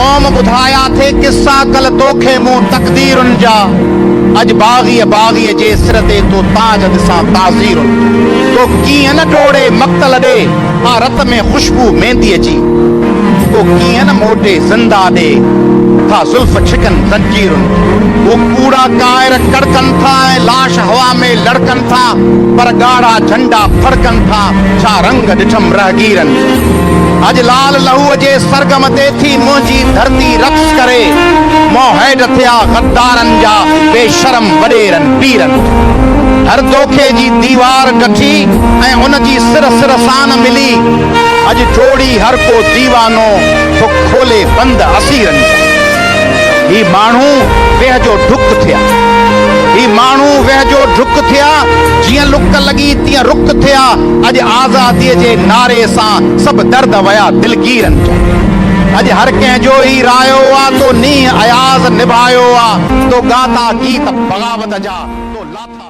क़ौम ॿुधाया थे किस्सा कल तोखे मूं तक़दीरुनि जा। अॼु बाग़ीअ जे सिर ते तो ताज ॾिसां ताज़ीरुनि। तो कीअं न टोड़े मक़्तल ॾे हा रत में ख़ुशबू मेहंदीअ जी। तो कीअं न मोटे ज़िंदा ॾे था ज़ुल्फ़ छिकन ज़ंजीरुनि। वो कूड़ा कायर कड़कन था ऐं लाश हवा में लड़कन था, पर ॻाढ़ा झंडा फड़कन था छा रंग ॾिठम रहगीरनि। अॼु लाल लहूअ जे सरगम ते थी मुंहिंजी धरती रक़्स करे। मोहैड थिया गद्दारनि जा बेशरम वॾेरनि पीरनि। हर दोखे जी दीवार ॾठी ऐं उन जी सिर सिर सां मिली। अॼु जोड़ी हर को दीवानो तो खोले बंद असीरनि जा। ही माण्हू वेह जो ढुक थिया, ही माण्हू वेह जो ढुक थिया। जियां लुक लगी तियां रुक थिया। अॼु आज़ादीअ जे नारे सां सभु दर्द वया दिलगीरनि जा। अॼु हर कंहिंजो ही रायो आ तो नींह अयाज़ निभायो आ। तो गाता गीत बग़ावत जा तो लाथा